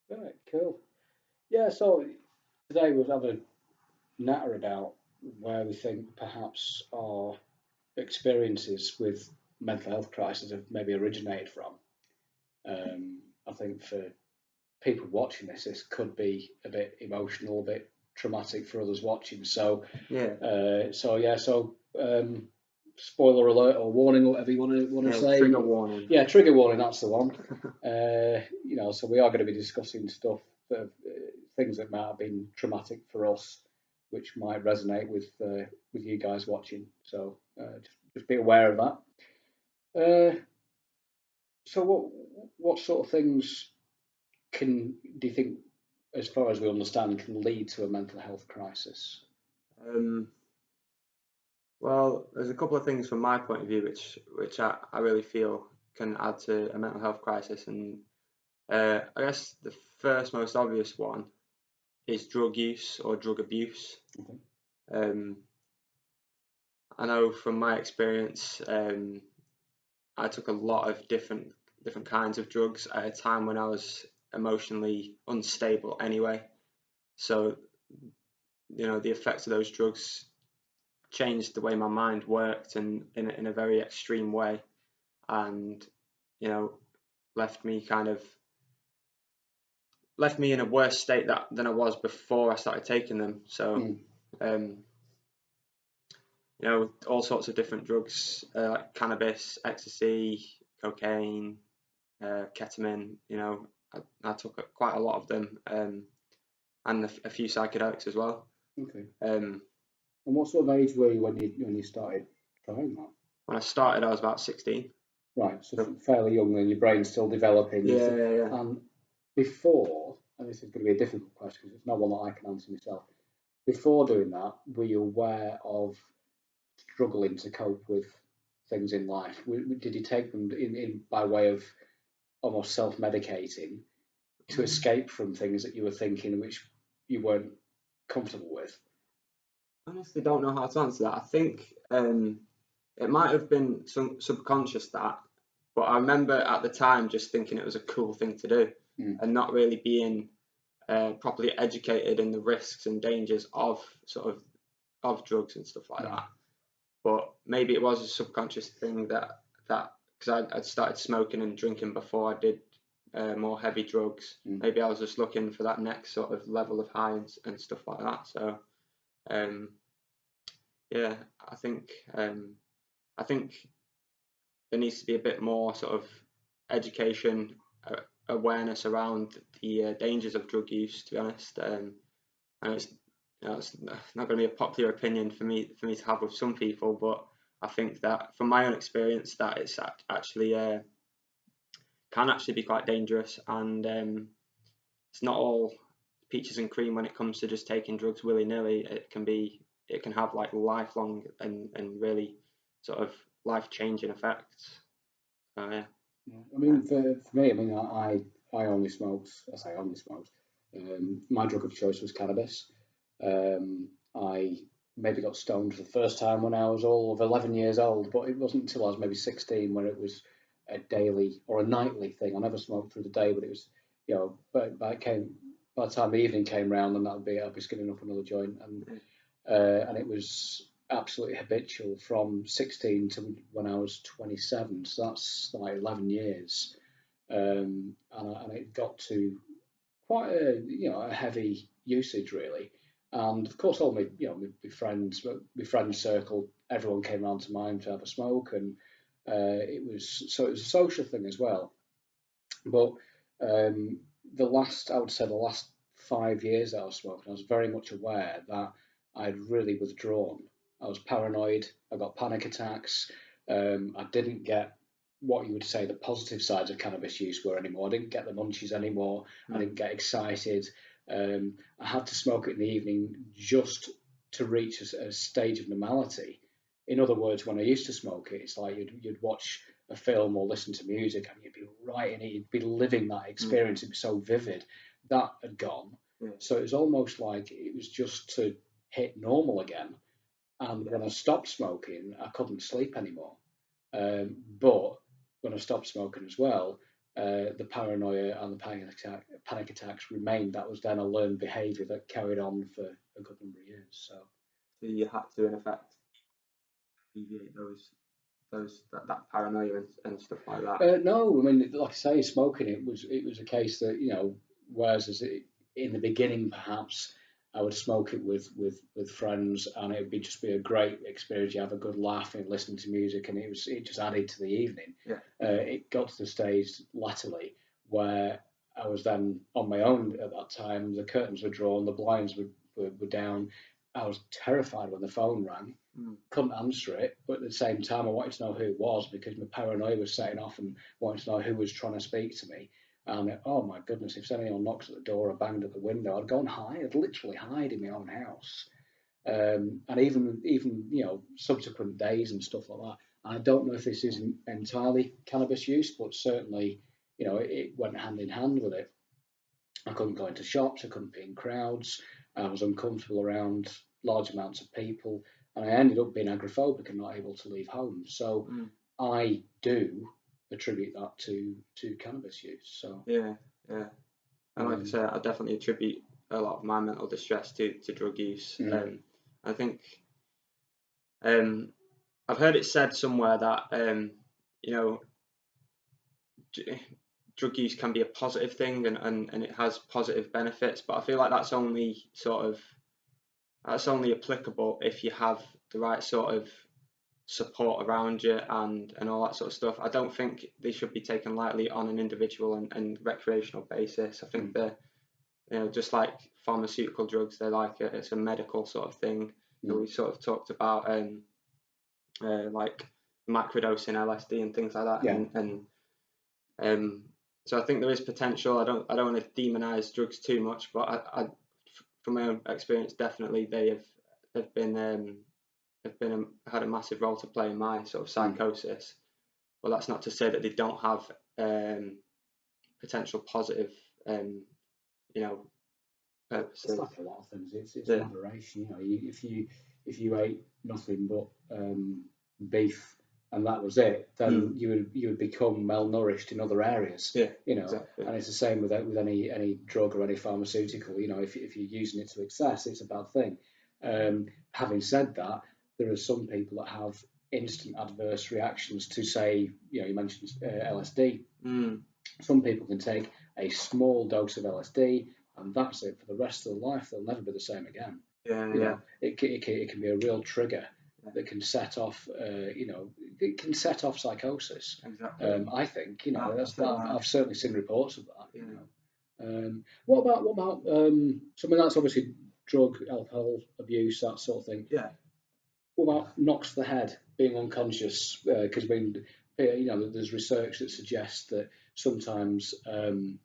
Right, cool. Yeah, so today we'll have a natter about where we think perhaps our experiences with mental health crisis have maybe originated from. I think for people watching this, this could be a bit emotional, a bit traumatic for others watching. So, Yeah, spoiler alert or warning, or whatever you want to yeah. say. Trigger warning. Yeah, trigger warning. That's the one. So we are going to be discussing stuff things that might have been traumatic for us, which might resonate with you guys watching. So just be aware of that. Uh, so what sort of things do you think, as far as we understand, can lead to a mental health crisis? Um, well, there's a couple of things from my point of view which I really feel can add to a mental health crisis, and I guess the first most obvious one is drug use or drug abuse. Okay. Um, I know from my experience, I took a lot of different kinds of drugs at a time when I was emotionally unstable anyway. So, the effects of those drugs changed the way my mind worked and in a very extreme way, and you know left me kind of left me in a worse state than I was before I started taking them. So, Mm. um, all sorts of different drugs, like cannabis, ecstasy, cocaine, ketamine. I took quite a lot of them, and a few psychedelics as well. Okay. Um, And what sort of age were you when you started trying that? when I started, I was about 16. Right, so So fairly young, and your brain's still developing. yeah, yeah, yeah. And before, and this is going to be a difficult question because it's not one that I can answer myself. Before doing that, were you aware of struggling to cope with things in life? Did you take them in by way of almost self-medicating to escape from things that you were thinking which you weren't comfortable with? Honestly, don't know how to answer that. I think it might have been some subconscious that, but I remember at the time just thinking it was a cool thing to do, Mm. and not really being properly educated in the risks and dangers of of drugs and stuff like Right. that. But maybe it was a subconscious thing that because I'd started smoking and drinking before I did more heavy drugs. Mm. Maybe I was just looking for that next sort of level of high and stuff like that. So um, yeah, I think I think there needs to be a bit more sort of education, awareness around the dangers of drug use. To be honest, and it's not going to be a popular opinion for me to have with some people, but I think that from my own experience, that it's actually can actually be quite dangerous, and it's not all peaches and cream when it comes to just taking drugs willy nilly. It can have like lifelong and really sort of life changing effects. So yeah. Yeah. I mean, for me, I mean, I only smoked. I say only smoked. My drug of choice was cannabis. I maybe got stoned for the first time when I was all of 11 years old, but it wasn't until I was maybe 16 when it was a daily or a nightly thing. I never smoked through the day, but it was, but by the time the evening came round, then I'd be skinning up another joint, and it was absolutely habitual from 16 to when I was 27. So that's like 11 years, and it got to quite a heavy usage really. And of course, all my friends, my friend circle, everyone came round to mine to have a smoke, and it was a social thing as well. But um, I would say, the last 5 years that I was smoking, I was very much aware that I'd really withdrawn. I was paranoid. I got panic attacks. I didn't get what you would say the positive sides of cannabis use were anymore. I didn't get the munchies anymore. I didn't get excited. I had to smoke it in the evening just to reach a stage of normality. In other words, when I used to smoke it, it's like you'd watch a film or listen to music and you'd be right in it, you'd be living that Mm, experience, it'd be so vivid. That had gone. yeah, So it was almost like it was just to hit normal again. And yeah, when I stopped smoking, I couldn't sleep anymore. But when I stopped smoking as well, the paranoia and the panic attacks remained. That was then a learned behaviour that carried on for a good number of years. So you had to, in effect, alleviate that paranoia and stuff like that. no, I mean, like I say, smoking, it was a case that, you know, whereas in the beginning perhaps I would smoke it with friends, and it would just be a great experience. You have a good laugh and listening to music, and it just added to the evening. Yeah. It got to the stage latterly where I was then on my own at that time. The curtains were drawn, the blinds were down. I was terrified when the phone rang. Couldn't answer it, but at the same time, I wanted to know who it was because my paranoia was setting off and wanted to know who was trying to speak to me. And oh my goodness, if anyone knocks at the door or banged at the window, I'd go and hide. I'd literally hide in my own house. And even you know, subsequent days and stuff like that. I don't know if this is entirely cannabis use, but certainly, you know, it went hand in hand with it. I couldn't go into shops. I couldn't be in crowds. I was uncomfortable around large amounts of people, and I ended up being agoraphobic and not able to leave home. So I do attribute that to cannabis use. So yeah, and like I say, I definitely attribute a lot of my mental distress to drug use. I think I've heard it said somewhere that you know, drug use can be a positive thing and it has positive benefits, but I feel like that's only applicable if you have the right sort of support around you and all that sort of stuff. I don't think they should be taken lightly on an individual and recreational basis. I think they're, you know, just like pharmaceutical drugs, they're like it's a medical sort of thing. You know, we sort of talked about like microdosing LSD and things like that. And so I think there is potential. I don't want to demonize drugs too much, but I from my own experience, definitely they've had a massive role to play in my sort of psychosis. But that's not to say that they don't have potential positive, you know, purposes. It's like a lot of things. It's moderation. You know, if you ate nothing but beef and that was it, then you would become malnourished in other areas. Yeah, you know, exactly. And it's the same with any drug or any pharmaceutical. You know, if you're using it to excess, it's a bad thing. Having said that, there are some people that have instant adverse reactions to, say, you know, you mentioned LSD. Some people can take a small dose of LSD and that's it for the rest of their life. They'll never be the same again. You know, it can be a real trigger that can set off, you know, it can set off psychosis. Exactly. I think, you know, I've certainly seen reports of that. You know, what about I mean, that's obviously drug, alcohol abuse, that sort of thing. Yeah. What about knocks to the head, being unconscious? Because I mean, you know, there's research that suggests that sometimes, you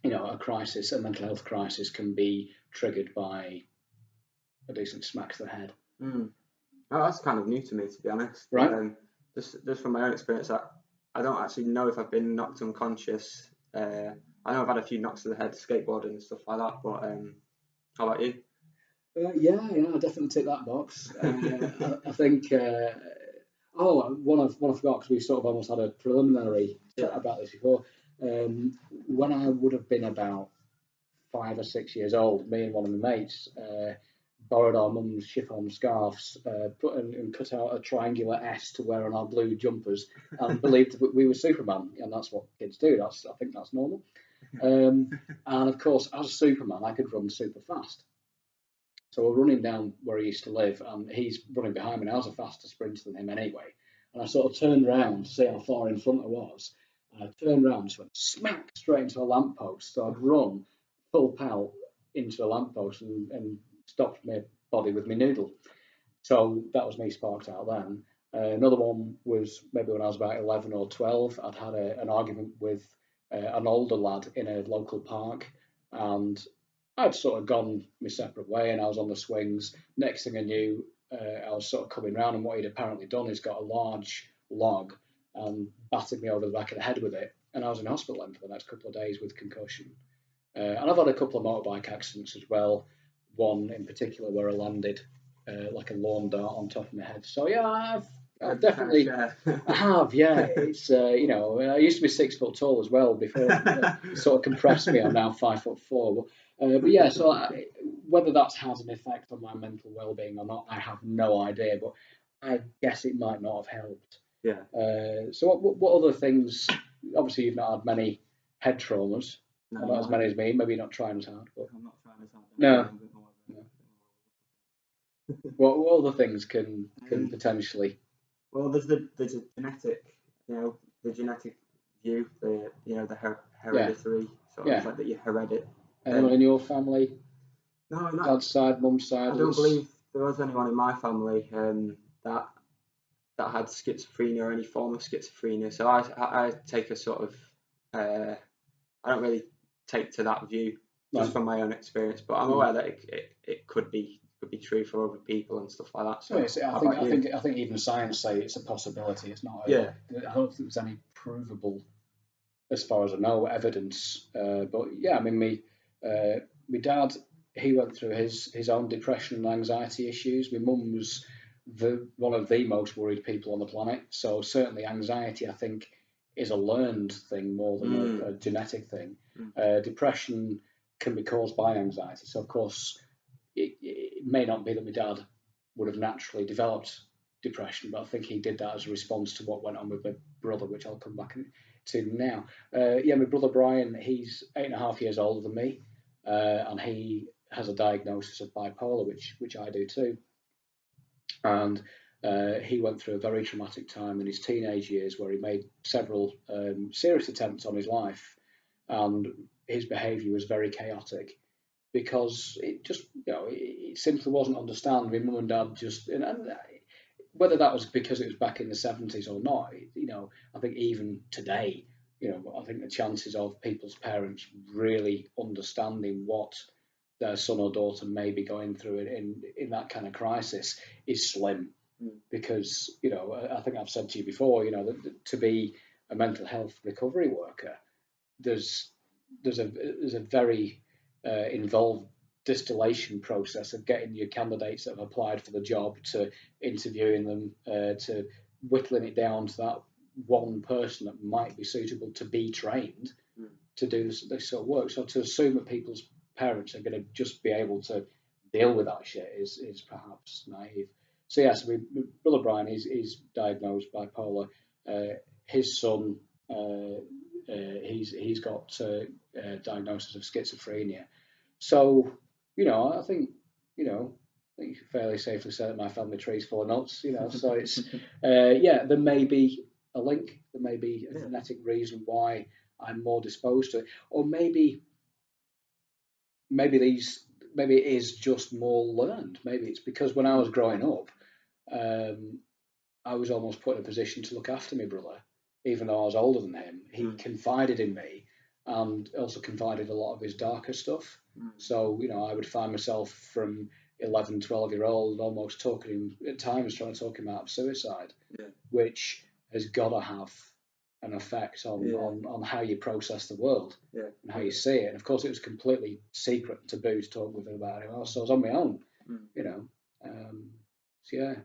know, a mental health crisis can be triggered by a decent smack to the head. Oh, that's kind of new to me, to be honest. Right. Just from my own experience, I don't actually know if I've been knocked unconscious. I know I've had a few knocks to the head, skateboarding and stuff like that. But how about you? Yeah, I definitely tick that box. I think. One I forgot because we sort of almost had a preliminary chat about this before. When I would have been about 5 or 6 years old, me and one of my mates borrowed our mum's chiffon scarves, and cut out a triangular S to wear on our blue jumpers, and believed that we were Superman, and that's what kids do. I think that's normal. And of course, as Superman, I could run super fast. So we're running down where he used to live, and he's running behind me. And I was a faster sprinter than him anyway. And I sort of turned around to see how far in front I was. And I turned around and just went smack straight into a lamppost. So I'd run full pelt into a lamppost and stopped my body with my noodle. So that was me sparked out then. Another one was maybe when I was about 11 or 12. I'd had an argument with an older lad in a local park, and I'd sort of gone my separate way and I was on the swings. Next thing I knew, I was sort of coming round, and what he'd apparently done is got a large log and battered me over the back of the head with it. And I was in hospital then for the next couple of days with concussion. And I've had a couple of motorbike accidents as well. One in particular where I landed like a lawn dart on top of my head. So yeah, I've definitely, I have, yeah. It's you know, I used to be 6 foot tall as well before it sort of compressed me. I'm now 5'4". But yeah, so whether that's had an effect on my mental well-being or not, I have no idea. But I guess it might not have helped. Yeah. So what other things? Obviously, you've not had many head traumas. No, Not as many as me. Maybe not trying as hard, but I'm not trying as hard. no. What other things can potentially? Well, there's a genetic, the genetic view, the hereditary sort of like that you heredit. Anyone in your family? No, not dad's side, mum's side. I don't believe there was anyone in my family that had schizophrenia or any form of schizophrenia. So I take a sort of I don't really take to that view just from my own experience, but I'm aware that it could be true for other people and stuff like that. So I think even science say it's a possibility. It's not. I don't think there's any provable, as far as I know, evidence. But yeah, I mean, my dad, he went through his own depression and anxiety issues. My mum was one of the most worried people on the planet. So certainly anxiety, I think, is a learned thing more than a genetic thing. Depression can be caused by anxiety. So of course, it may not be that my dad would have naturally developed depression, but I think he did that as a response to what went on with my brother, which I'll come back to now. My brother Brian, he's 8.5 years older than me, and he has a diagnosis of bipolar, which I do too. And he went through a very traumatic time in his teenage years where he made several serious attempts on his life, and his behaviour was very chaotic because it just, it simply wasn't understood. My mum and dad just, and whether that was because it was back in the 70s or not, I think even today, I think the chances of people's parents really understanding what their son or daughter may be going through in that kind of crisis is slim. Because, I think I've said to you before, that to be a mental health recovery worker, there's a very involved distillation process of getting your candidates that have applied for the job to interviewing them, to whittling it down to that one person that might be suitable to be trained to do this sort of work. So to assume that people's parents are going to just be able to deal with that shit is perhaps naive. So yes, my brother Brian is diagnosed bipolar. His son, he's got diagnosis of schizophrenia. So I think you can fairly safely say that my family tree is full of nuts. So it's there may be a link. There may be a genetic reason why I'm more disposed to it, or maybe it is just more learned. Maybe it's because when I was growing up, I was almost put in a position to look after my brother, even though I was older than him. He confided in me and also confided a lot of his darker stuff. So, I would find myself from 11, 12-year-old almost talking him, at times trying to talk him out of suicide, which has got to have an effect on how you process the world and how you see it. And of course, it was completely secret and taboo to talk with him about it. So I was on my own, so yeah.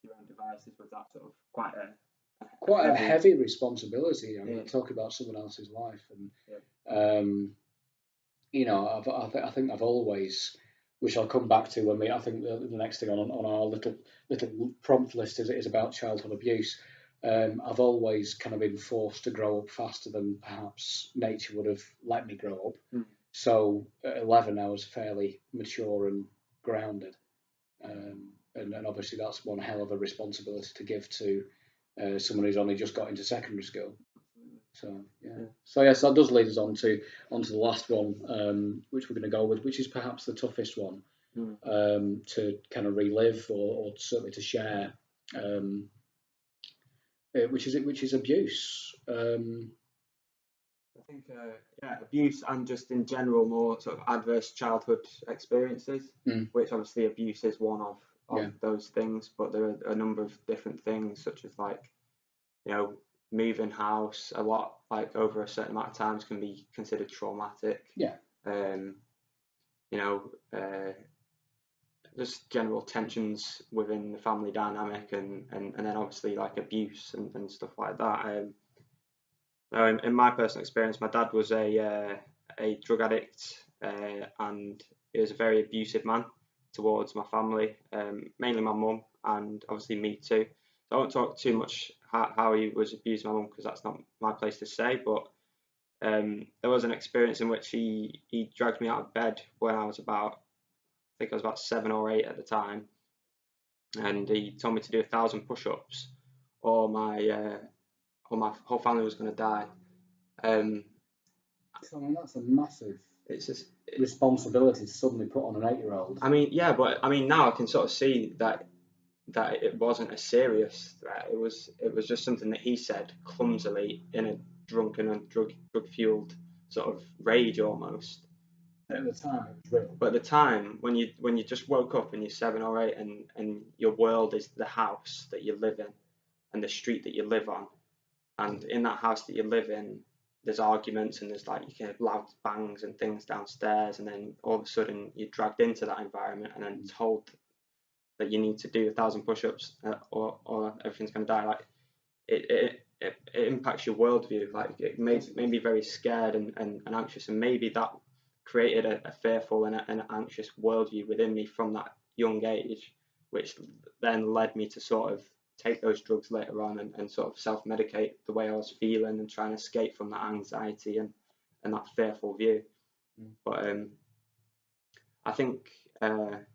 Your own devices with that sort of quite a heavy responsibility. Talk about someone else's life, and I think I've always, which I'll come back to when I think the next thing on our little prompt list is about childhood abuse. I've always kind of been forced to grow up faster than perhaps nature would have let me grow up. So at 11, I was fairly mature and grounded. And obviously that's one hell of a responsibility to give to someone who's only just got into secondary school. So yes, that does lead us on to the last one, which we're going to go with, which is perhaps the toughest one to kind of relive or certainly to share, which is abuse. I think abuse and just in general more sort of adverse childhood experiences, which obviously abuse is one of those things, but there are a number of different things such as moving house a lot, over a certain amount of times can be considered traumatic. just general tensions within the family dynamic, and then obviously like abuse and stuff like that. In my personal experience, my dad was a drug addict, and he was a very abusive man towards my family, mainly my mum, and obviously me too. So I won't talk too much how he was abusing my mum, because that's not my place to say. But there was an experience in which he dragged me out of bed when I was about, I think I was about 7 or 8 at the time, and he told me to do 1,000 push-ups, or my whole family was going to die. So, I mean, that's a massive It's just, responsibility to suddenly put on an 8-year-old. I mean, yeah, but I mean now I can sort of see that it wasn't a serious threat. It was just something that he said clumsily in a drunken and drug fueled sort of rage almost. At the time, it was real. But at the time, when you just woke up and you're 7 or 8, and your world is the house that you live in and the street that you live on, and in that house that you live in, there's arguments, and there's like you can have loud bangs and things downstairs, and then all of a sudden you're dragged into that environment and then told that you need to do 1,000 push-ups, or everything's going to die. Like it impacts your worldview. Like it made me very scared and anxious, and maybe that created a fearful and an anxious worldview within me from that young age, which then led me to sort of take those drugs later on, and sort of self-medicate the way I was feeling and try and escape from that anxiety and that fearful view. But I think, and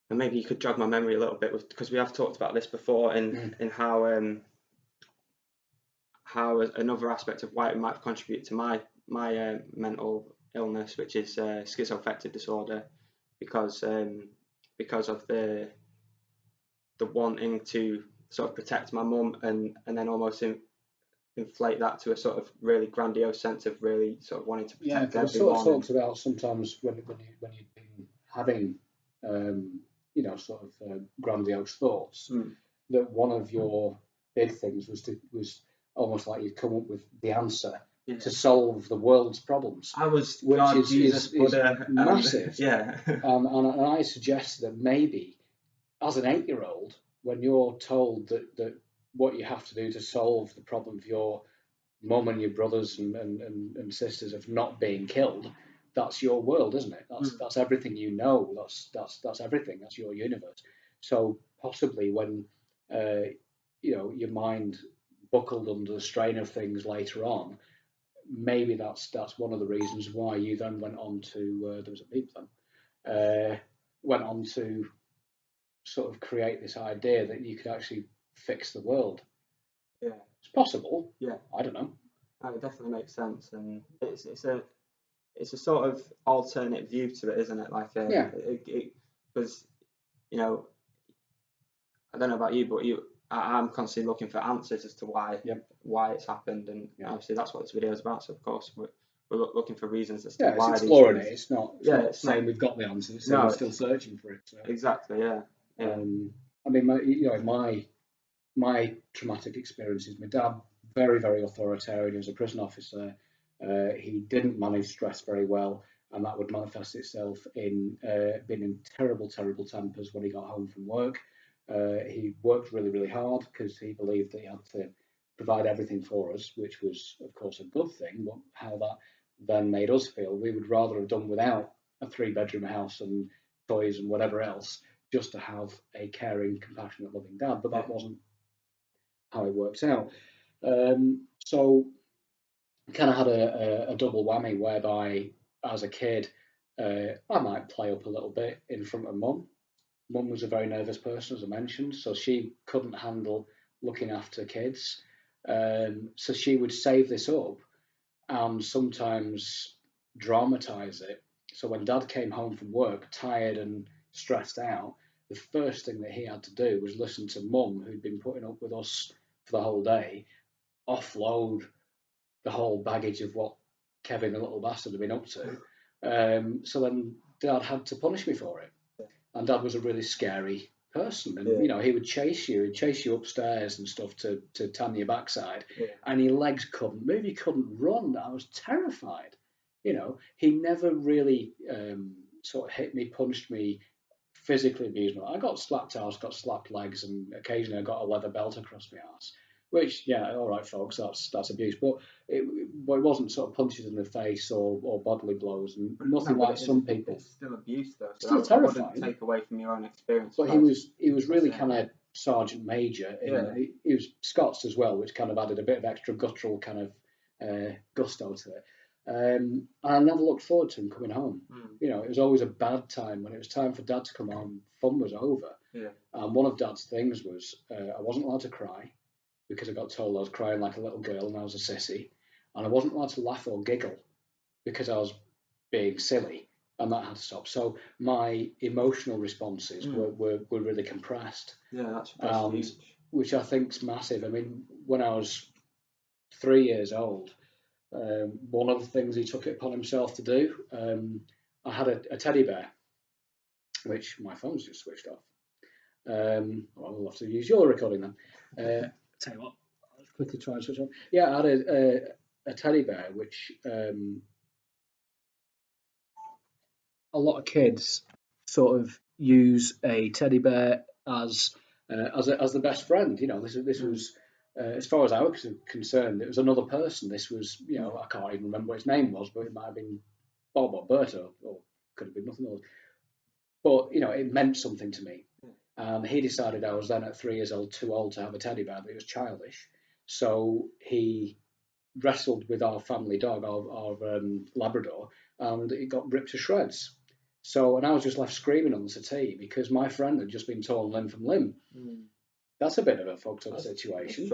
maybe you could jog my memory a little bit, because we have talked about this before, in how another aspect of why it might contribute to my mental illness, which is schizo-affective disorder, because of the wanting to sort of protect my mum, and then almost inflate that to a sort of really grandiose sense of really sort of wanting to protect everyone. Sort of talks about sometimes when you've been having sort of grandiose thoughts, that one of your big things was almost like you'd come up with the answer to solve the world's problems. I was, which God, is Jesus, Buddha, massive. Yeah. And I suggest that maybe as an 8-year-old, when you're told that what you have to do to solve the problem of your mum and your brothers and sisters of not being killed, that's your world, isn't it? That's everything you know. That's everything. That's your universe. So possibly when your mind buckled under the strain of things later on, maybe that's one of the reasons why you then went on to there was a beep then, went on to sort of create this idea that you could actually fix the world. Yeah, it's possible. Yeah, I don't know. It definitely makes sense, and it's a sort of alternate view to it, isn't it? Like because I don't know about you, but I'm constantly looking for answers as to why it's happened, and obviously that's what this video is about. So of course we're looking for reasons as to why. It's exploring these things. It's not saying we've got the answers. So we're still searching for it. So. Exactly. Yeah. I mean, my traumatic experiences. My dad, very, very authoritarian. He was a prison officer. He didn't manage stress very well, and that would manifest itself in being in terrible, terrible tempers when he got home from work. He worked really, really hard because he believed that he had to provide everything for us, which was, of course, a good thing. But how that then made us feel, we would rather have done without a 3-bedroom house and toys and whatever else, just to have a caring, compassionate, loving dad. But that wasn't how it worked out. So kind of had a double whammy whereby, as a kid, I might play up a little bit in front of mum. Mum was a very nervous person, as I mentioned, so she couldn't handle looking after kids. So she would save this up and sometimes dramatise it. So when Dad came home from work, tired and stressed out, the first thing that he had to do was listen to Mum, who'd been putting up with us for the whole day, offload the whole baggage of what Kevin, the little bastard, had been up to. So then Dad had to punish me for it. And Dad was a really scary person, and he would chase you. He'd chase you upstairs and stuff to tan your backside, and your legs couldn't move. You couldn't run. I was terrified. He never really sort of hit me, punched me physically abused me. I got slapped arse, got slapped legs, and occasionally I got a leather belt across my arse. Which, yeah, all right, folks, that's abuse, but it wasn't sort of punches in the face or bodily blows, and nothing like some people. It's still abuse, though. So Still terrifying. Wouldn't take away from your own experience. But he was really kind of sergeant major. He was Scots as well, which kind of added a bit of extra guttural kind of gusto to it. I never looked forward to him coming home. You know, it was always a bad time when it was time for Dad to come home. Fun was over. Yeah. And one of Dad's things was I wasn't allowed to cry, because I got told I was crying like a little girl and I was a sissy, and I wasn't allowed to laugh or giggle because I was being silly, and that had to stop. So my emotional responses were really compressed. Yeah, that's huge. Which I think's massive. I mean, when I was 3 years old, one of the things he took it upon himself to do, I had a teddy bear, which my phone's just switched off. Well, we'll have to use your recording then. Tell you what, I'll just quickly try and switch on. Yeah, I had a teddy bear, which a lot of kids sort of use a teddy bear as the best friend. You know, this was as far as I was concerned, it was another person. This was, you know, I can't even remember what his name was, but it might have been Bob or Bert, or could have been nothing else. But you know, it meant something to me. He decided I was then at 3 years old too old to have a teddy bear, but it was childish. So he wrestled with our family dog, our Labrador, and it got ripped to shreds. So, and I was just left screaming on the settee because my friend had just been torn limb from limb. That's a bit of a fucked up situation.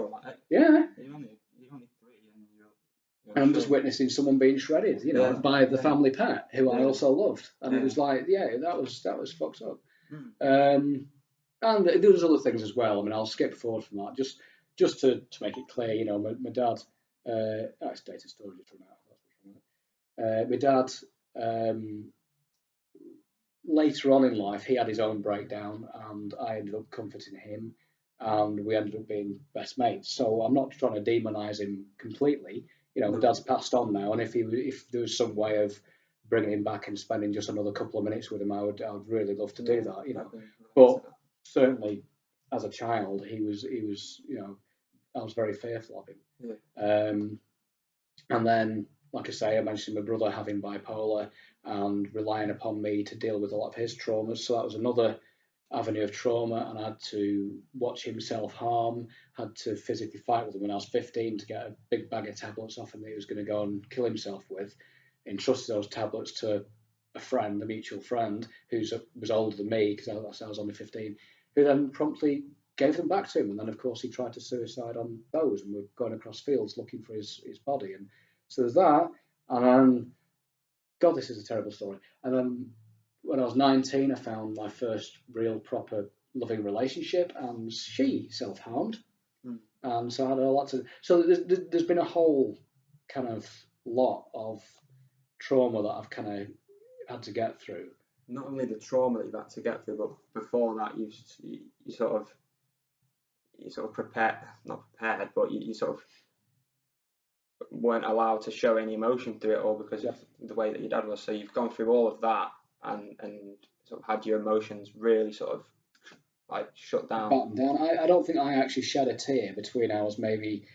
Yeah. You're only 3, and I'm just witnessing someone being shredded, you know, by the family pet, who I also loved, and it was like, that was fucked up. And there was other things as well. I mean, I'll skip forward from that just to make it clear. You know, my dad. It's data storage from now. My dad. Later on in life, he had his own breakdown, and I ended up comforting him, and we ended up being best mates. So I'm not trying to demonise him completely. You know, my dad's passed on now, and if there was some way of bringing him back and spending just another couple of minutes with him, I would really love to do that. You know, but certainly as a child, he was you know, I was very fearful of him. And then, like I say, I mentioned my brother having bipolar and relying upon me to deal with a lot of his traumas. So that was another avenue of trauma, and I had to watch him self-harm, had to physically fight with him when I was 15 to get a big bag of tablets off him that he was going to go and kill himself with, entrusted those tablets to a friend, a mutual friend, who was older than me, because I was only 15, who then promptly gave them back to him. And then, of course, he tried to suicide on those, and we're going across fields looking for his body. And so there's that. And then, God, this is a terrible story. And then when I was 19, I found my first real proper loving relationship, and she self-harmed. And so I had a lot to... So there's been a whole kind of lot of trauma that I've kind of had to get through. Not only the trauma that you've had to get through, but before that, you sort of prepared, not prepared, but you sort of weren't allowed to show any emotion through it all because of the way that your dad was. So you've gone through all of that and sort of had your emotions really sort of like shut down. Battened down. I don't think I actually shed a tear between I was maybe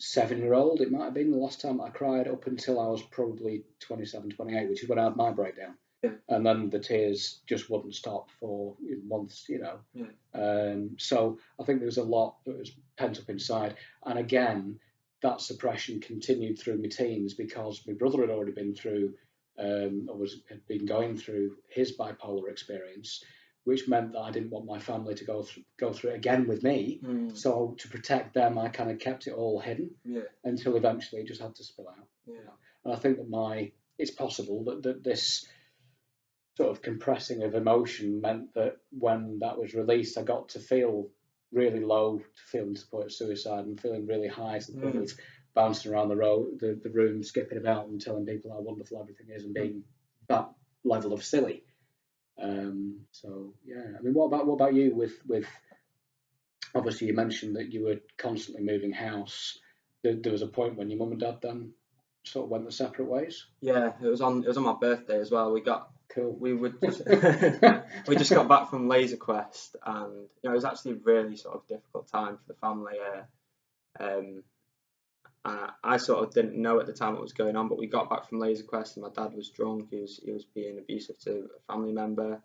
7-year-old. It might have been the last time I cried, up until I was probably 27, 28, which is when I had my breakdown. And then the tears just wouldn't stop for months, you know. So I think there was a lot that was pent up inside. And again, that suppression continued through my teens because my brother had already been through, had been going through his bipolar experience, which meant that I didn't want my family to go through it again with me. So to protect them, I kind of kept it all hidden until eventually it just had to spill out. You know? And I think that it's possible that this sort of compressing of emotion meant that when that was released, I got to feel really low, to feeling to the point of suicide, and feeling really high to the point of bouncing around the room, skipping about and telling people how wonderful everything is, and being that level of silly. So yeah, I mean, what about you? With obviously you mentioned that you were constantly moving house. There was a point when your mum and dad then sort of went their separate ways. Yeah, it was on my birthday as well. We got Cool. We would just we just got back from Laser Quest, and it was actually a really sort of difficult time for the family. I sort of didn't know at the time what was going on, but we got back from Laser Quest, and my dad was drunk. He was being abusive to a family member,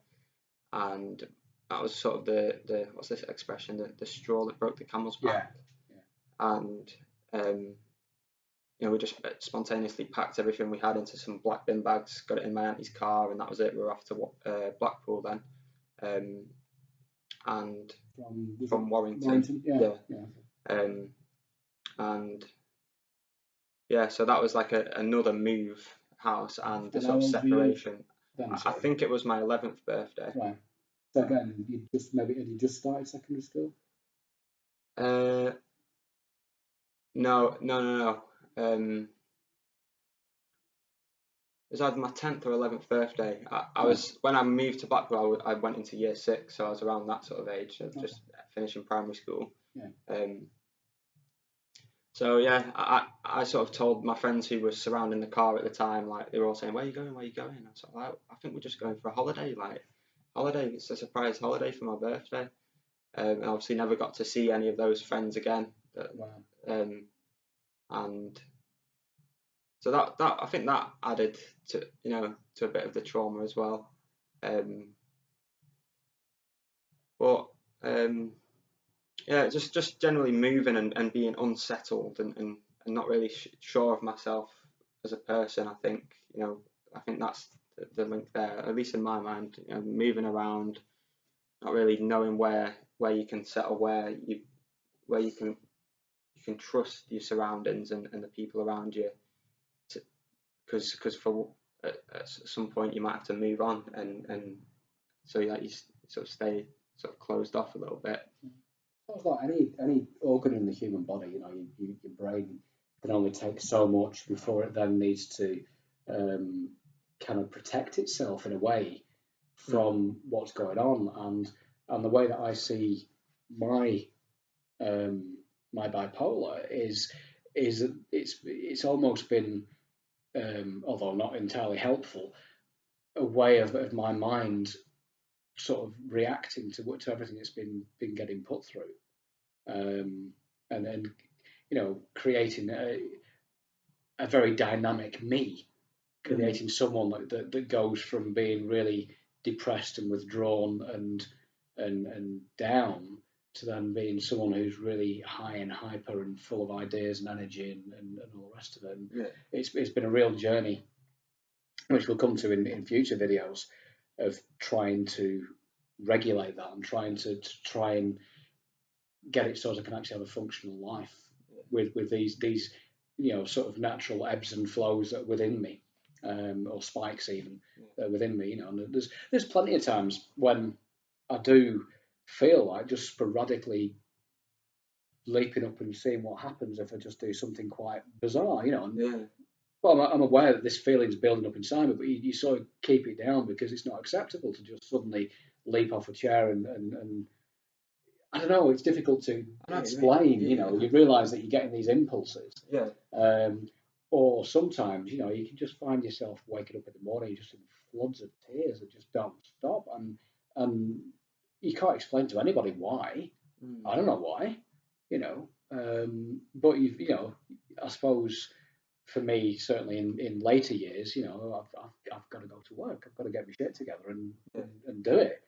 and that was sort of the what's this expression? The straw that broke the camel's back. And we just spontaneously packed everything we had into some black bin bags, got it in my auntie's car, and that was it. We were off to Blackpool then, and from Warrington. And so that was like another move house and the sort of separation. I think it was my 11th birthday. Right. So again, had you just started secondary school? No. It was either my 10th or 11th birthday. I was when I moved to Blackpool. I went into year 6, so I was around that sort of age, just finishing primary school. So I sort of told my friends who were surrounding the car at the time, like they were all saying, "Where are you going? Where are you going?" I was like, "I think we're just going for a holiday. It's a surprise holiday for my birthday." And obviously never got to see any of those friends again. And so that I think that added to to a bit of the trauma as well. Just generally moving and being unsettled and not really sure of myself as a person. I think that's the link there, at least in my mind. Moving around, not really knowing where you can settle, where you can trust your surroundings and the people around you, because for at some point you might have to move on, and so you sort of stay sort of closed off a little bit. It's like any organ in the human body. Your brain can only take so much before it then needs to kind of protect itself in a way from what's going on. And the way that I see my my bipolar is it's almost been, although not entirely helpful, a way of my mind sort of reacting to everything that's been getting put through, and then creating a very dynamic me, creating someone that goes from being really depressed and withdrawn and down to then being someone who's really high and hyper and full of ideas and energy and all the rest of it. And it's been a real journey, which we'll come to in future videos, of trying to regulate that and trying to try and get it so that I can actually have a functional life with these sort of natural ebbs and flows that are within me, or spikes even within me. And there's plenty of times when I do feel like just sporadically leaping up and seeing what happens if I just do something quite bizarre, Well, I'm aware that this feeling's building up inside me, but you sort of keep it down because it's not acceptable to just suddenly leap off a chair and I don't know. It's difficult to explain. You realise that you're getting these impulses. Or sometimes, you can just find yourself waking up in the morning just in floods of tears that just don't stop, and you can't explain to anybody why. I don't know why, but I suppose for me, certainly in later years, I've got to go to work. I've got to get my shit together and do it,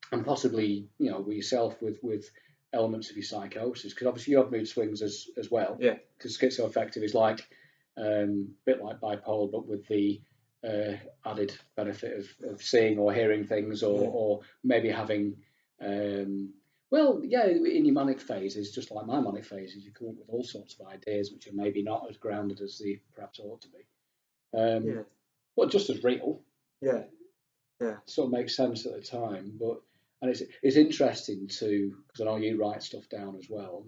and possibly, with yourself with elements of your psychosis, because obviously you have mood swings as well. Because schizo-affective is like a bit like bipolar, but with the added benefit of seeing or hearing things, or maybe having in your manic phases, just like my manic phases, you come up with all sorts of ideas which are maybe not as grounded as they perhaps ought to be. But just as real. Sort of makes sense at the time, and it's interesting because I know you write stuff down as well,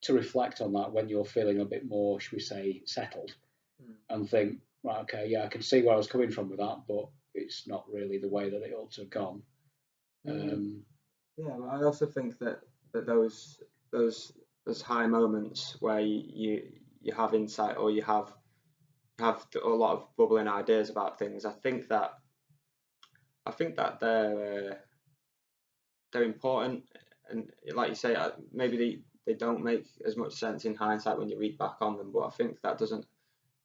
to reflect on that when you're feeling a bit more, should we say, settled, and think, right, okay, I can see where I was coming from with that, but it's not really the way that it ought to have gone. Well, I also think that those high moments where you have insight, or you have have a lot of bubbling ideas about things, I think that they're important, and like you say, maybe they don't make as much sense in hindsight when you read back on them, but I think that doesn't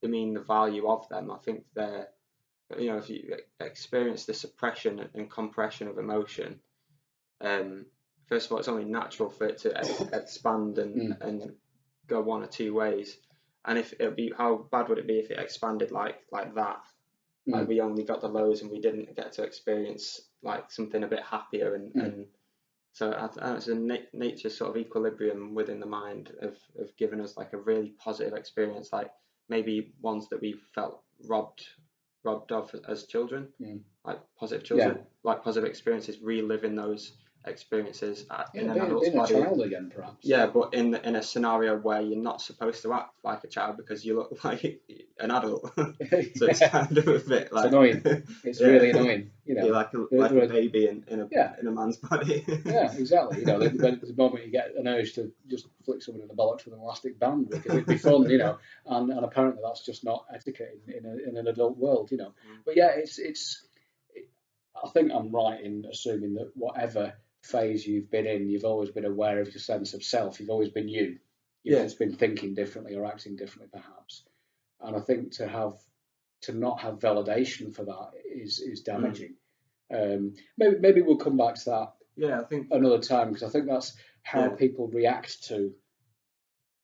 demean the value of them. I think they're, if you experience the suppression and compression of emotion, first of all, it's only natural for it to expand and go one or two ways. And if it'd be, how bad would it be if it expanded like that? Like we only got the lows and we didn't get to experience like something a bit happier, and so it's a nature sort of equilibrium within the mind of giving us like a really positive experience, like maybe ones that we felt robbed of as children, like positive children, like positive experiences, reliving those experiences in an adult's body. Being a child again, perhaps. Yeah, but in a scenario where you're not supposed to act like a child because you look like an adult, so it's kind of a bit like, it's annoying. It's really annoying. You're like a baby in a man's body. Yeah, exactly. There's a moment you get an urge to just flick someone in the bollocks with an elastic band because it'd be fun, and apparently that's just not etiquette in an adult world, But yeah, I think I'm right in assuming that whatever phase you've been in, you've always been aware of your sense of self. You've always been you. You've just been thinking differently or acting differently, perhaps. And I think to not have validation for that is damaging. Maybe we'll come back to that. Yeah, I think another time, because I think that's how people react to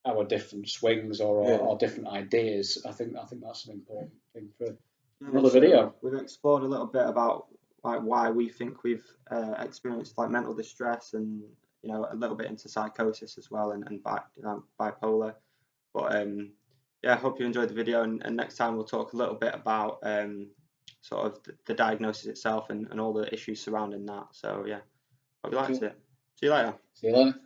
our different swings or different ideas. I think that's an important thing for another video. We've explored a little bit about like why we think we've experienced like mental distress, and a little bit into psychosis as well, and bipolar. But I hope you enjoyed the video, and next time we'll talk a little bit about sort of the diagnosis itself and all the issues surrounding that. So yeah, hope you liked it. See you later. See you later.